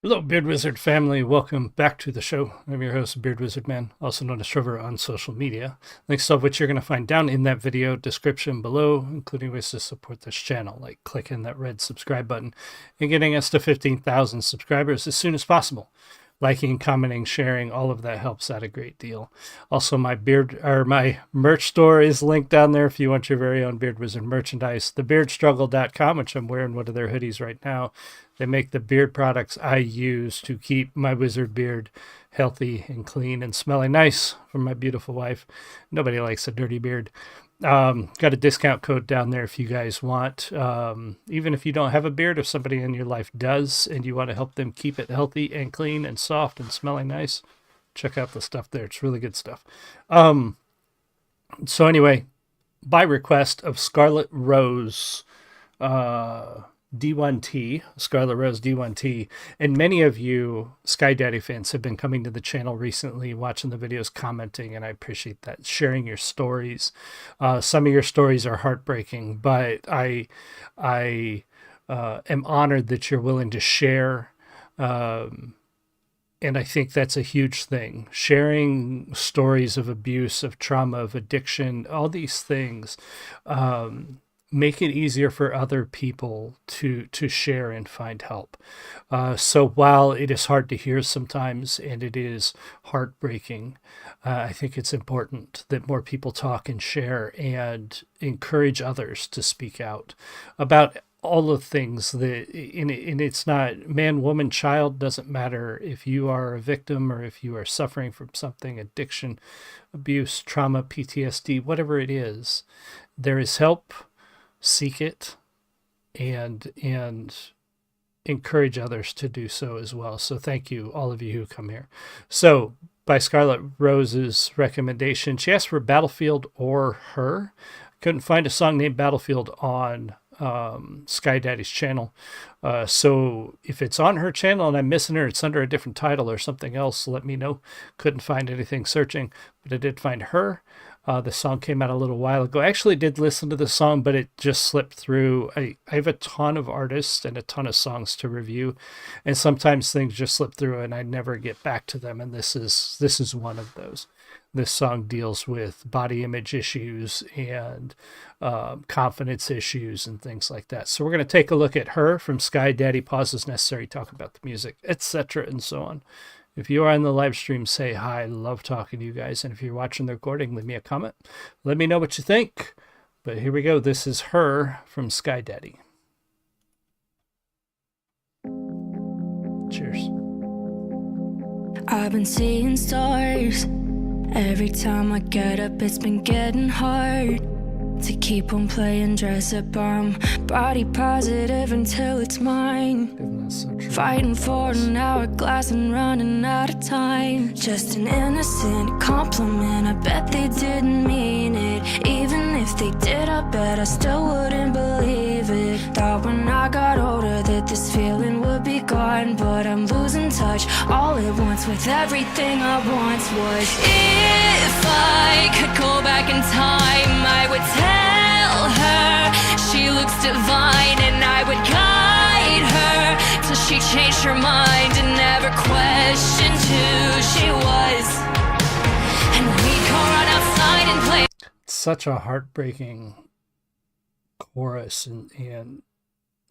Hello, Beard Wizard family. Welcome back to the show. I'm your host, Beard Wizard Man, also known as Trevor on social media. Links of which you're going to find down in that video description below, including ways to support this channel, like clicking that red subscribe button and getting us to 15,000 subscribers as soon as possible. Liking, commenting, sharing, all of that helps out a great deal. Also, my merch store is linked down there if you want your very own Beard Wizard merchandise. Thebeardstruggle.com, which I'm wearing one of their hoodies right now. They make the beard products I use to keep my wizard beard healthy and clean and smelling nice for my beautiful wife. Nobody likes a dirty beard. Got a discount code down there if you guys want. Even if you don't have a beard, if somebody in your life does and you want to help them keep it healthy and clean and soft and smelling nice, check out the stuff there. It's really good stuff. So anyway, by request of Scarlet Rose, D1T, Scarlet Rose D1T, and many of you SkyDxddy fans have been coming to the channel recently, watching the videos, commenting, and I appreciate that. Sharing your stories. Some of your stories are heartbreaking, but I am honored that you're willing to share. And I think that's a huge thing. Sharing stories of abuse, of trauma, of addiction, all these things. Make it easier for other people to share and find help. So while it is hard to hear sometimes and it is heartbreaking, I think it's important that more people talk and share and encourage others to speak out about all the things that, and it's not man, woman, child, doesn't matter if you are a victim or if you are suffering from something, addiction, abuse, trauma, PTSD, whatever it is, there is help. Seek it and encourage others to do so as well. So thank you, all of you who come here. So by Scarlet Rose's recommendation, she asked for Battlefield or Her. Couldn't find a song named Battlefield on SkyDxddy's channel. So if it's on her channel and I'm missing her, it's under a different title or something else, let me know. Couldn't find anything searching, but I did find Her. The song came out a little while ago. I actually did listen to the song, but it just slipped through. I have a ton of artists and a ton of songs to review, and sometimes things just slip through and I never get back to them. And this is one of those. This song deals with body image issues and confidence issues and things like that. So we're going to take a look at Her from SkyDxddy. Pauses necessary, talk about the music, etc., and so on. If you are on the live stream, say hi. I love talking to you guys. And if you're watching the recording, leave me a comment. Let me know what you think. But here we go. This is Her from SkyDxddy. Cheers. I've been seeing stars. Every time I get up, it's been getting hard to keep on playing dress up. I'm body positive until it's mine. So Fighting for an hourglass and running out of time. Just an innocent compliment, I bet they didn't mean it. Even if they did, I bet I still wouldn't believe it. Thought when I got older that this feeling would be gone, but I'm losing touch all at once with everything I once was. If I could go back in time, I would tell her she looks divine, and I would guide her till she changed her mind and never questioned who she was. And we'd go run outside and play. Such a heartbreaking chorus and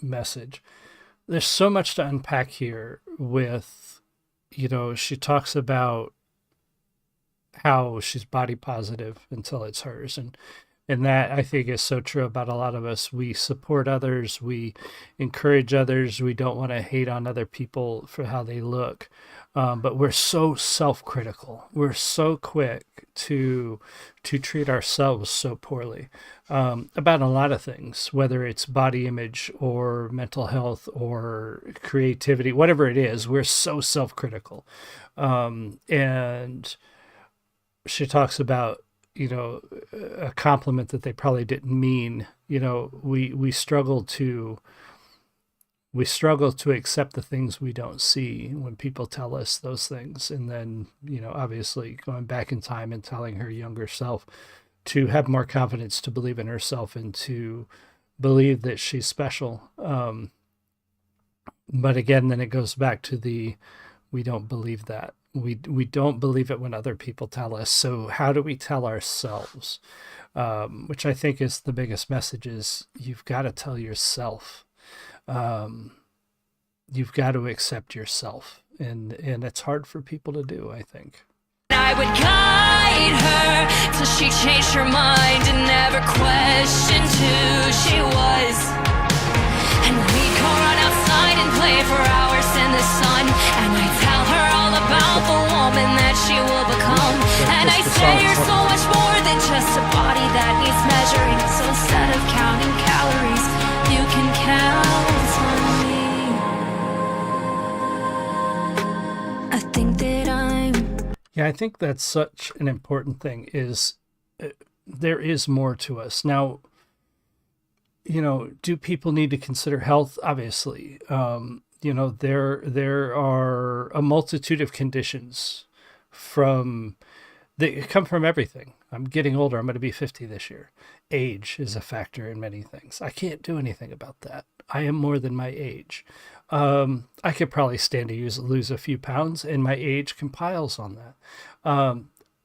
message. There's so much to unpack here with, she talks about how she's body positive until it's hers. And that, I think, is so true about a lot of us. We support others. We encourage others. We don't want to hate on other people for how they look. But we're so self-critical. We're so quick to treat ourselves so poorly about a lot of things, whether it's body image or mental health or creativity, whatever it is. We're so self-critical. And she talks about, a compliment that they probably didn't mean. We struggle to accept the things we don't see when people tell us those things. And then, obviously going back in time and telling her younger self to have more confidence, to believe in herself and to believe that she's special. But again, then it goes back to the, we don't believe that. We don't believe it when other people tell us. So how do we tell ourselves? Which I think is the biggest message is you've got to tell yourself. You've got to accept yourself. And it's hard for people to do, I think. I would guide her till she changed her mind and never questioned who she was. And we'd go run outside and play for hours in the sun. And I tell her all about the woman that she will become. And I say you're so much more than just a body that needs measuring. So instead of counting calories, you can count on me. I think that Yeah, I think that's such an important thing is there is more to us. Now, do people need to consider health? Obviously. There are a multitude of conditions that come from everything. I'm getting older. I'm going to be 50 this year. Age is a factor in many things. I can't do anything about that. I am more than my age. I could probably stand to lose a few pounds, and my age compiles on that.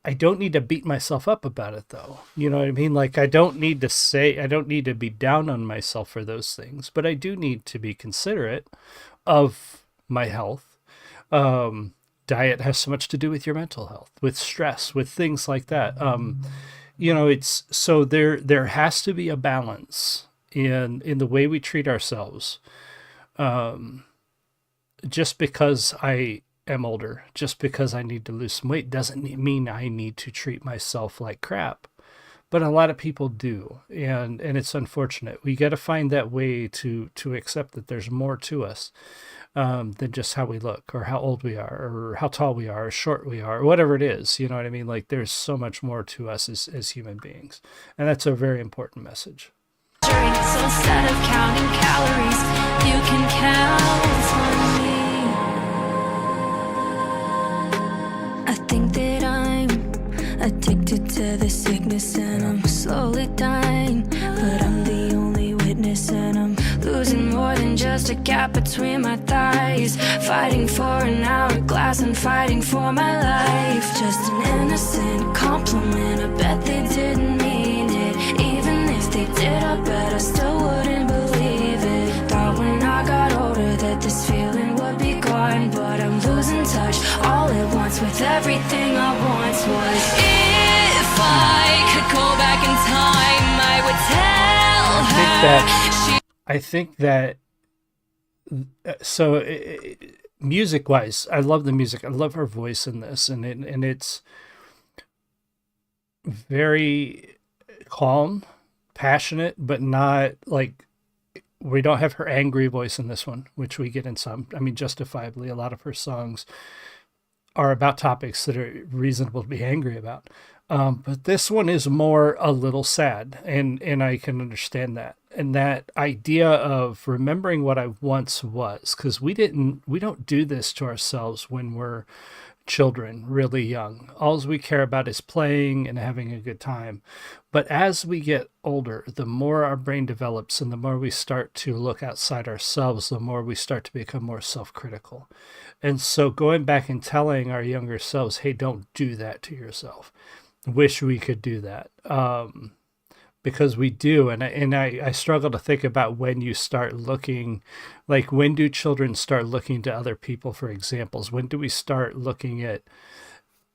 I don't need to beat myself up about it, though. You know what I mean? Like, I don't need to be down on myself for those things, but I do need to be considerate of my health. Diet has so much to do with your mental health, with stress, with things like that. It's so there has to be a balance in the way we treat ourselves. Just because I am older, just because I need to lose some weight doesn't mean I need to treat myself like crap. But a lot of people do, and it's unfortunate. We got to find that way to accept that there's more to us than just how we look, or how old we are, or how tall we are, or short we are, or whatever it is. You know what I mean? Like, there's so much more to us as human beings, and that's a very important message. So instead of counting calories, you can count on me. I think that I'm addicted to the sickness and I'm slowly dying, but I'm the only witness and I'm losing more than just a gap between my thighs, fighting for an hourglass and fighting for my life. Just an innocent compliment, I bet they didn't mean it. Even if they did, I bet I still wouldn't believe it. Thought when I got older that this feeling would be gone, but I'm losing touch all at once with everything I once was. If I could go back in time, I would tell her. I think that so music-wise, I love the music. I love her voice in this, and it's very calm, passionate, but not like, we don't have her angry voice in this one, which we get in some. I mean, justifiably, a lot of her songs are about topics that are reasonable to be angry about. But this one is more a little sad, and I can understand that. And that idea of remembering what I once was, because we don't do this to ourselves when we're children, really young. All we care about is playing and having a good time. But as we get older, the more our brain develops and the more we start to look outside ourselves, the more we start to become more self-critical. And so going back and telling our younger selves, hey, don't do that to yourself. Wish we could do that. Because we do. And I struggle to think about when you start looking, like, when do children start looking to other people for examples? When do we start looking at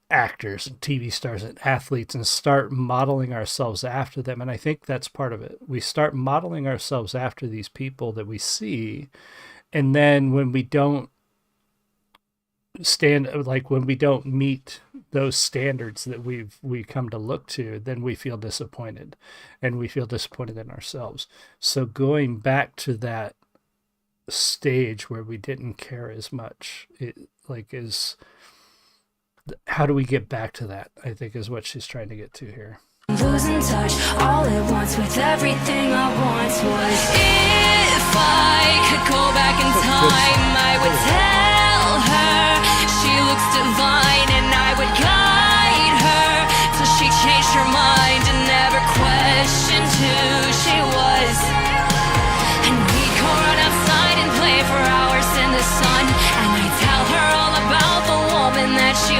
actors and TV stars and athletes and start modeling ourselves after them? And I think that's part of it. We start modeling ourselves after these people that we see. And then when we don't when we don't meet those standards that we come to look to, then we feel disappointed, and we feel disappointed in ourselves. So going back to that stage where we didn't care as much, how do we get back to that, I think, is what she's trying to get to here. Losing touch all at once with everything I once was. If I could go back in time, I would tell her she looks divine, and I would guide her till she changed her mind and never questioned who she was. And we'd go run outside and play for hours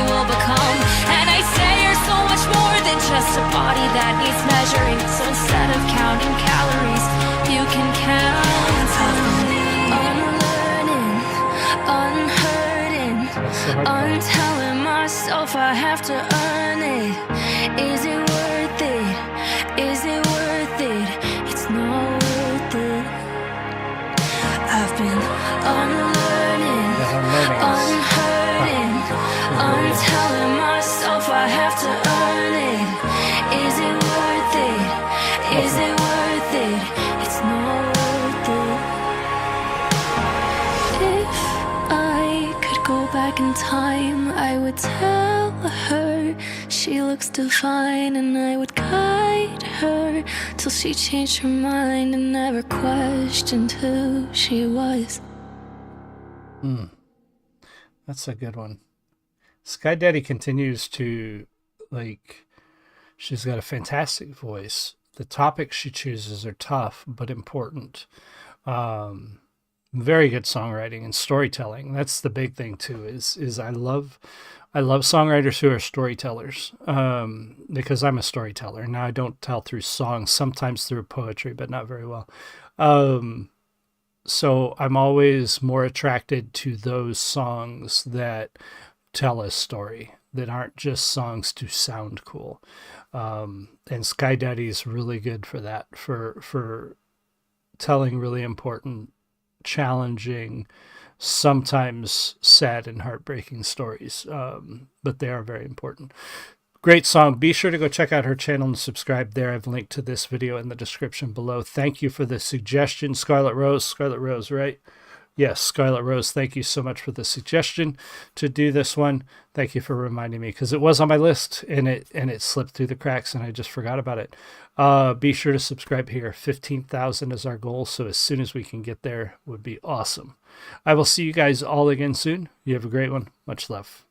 will become. And I say you're so much more than just a body that needs measuring. So instead of counting calories, you can count unlearning, unhurting, untelling myself I have to earn it. Is it worth it? Is it worth it? It's not worth it. I've been unlearning, unhurting, untelling myself I have to earn it. Is it worth it? Is it worth it? It's not worth it. If I could go back in time, I would tell her she looks divine, and I would guide her till she changed her mind and never questioned who she was. That's a good one. SkyDxddy continues to, like, she's got a fantastic voice. The topics she chooses are tough but important. Very good songwriting and storytelling. That's the big thing too. Is I love songwriters who are storytellers, because I'm a storyteller. Now I don't tell through songs, sometimes through poetry, but not very well. So I'm always more attracted to those songs that tell a story, that aren't just songs to sound cool. And SkyDxddy is really good for that, for telling really important, challenging, sometimes sad and heartbreaking stories, but they are very important. Great song. Be sure to go check out her channel and subscribe there. I've linked to this video in the description below. Thank you for the suggestion, Scarlet Rose, right? Yes, Scarlet Rose, thank you so much for the suggestion to do this one. Thank you for reminding me, because it was on my list and it slipped through the cracks and I just forgot about it. Be sure to subscribe here. 15,000 is our goal, so as soon as we can get there would be awesome. I will see you guys all again soon. You have a great one. Much love.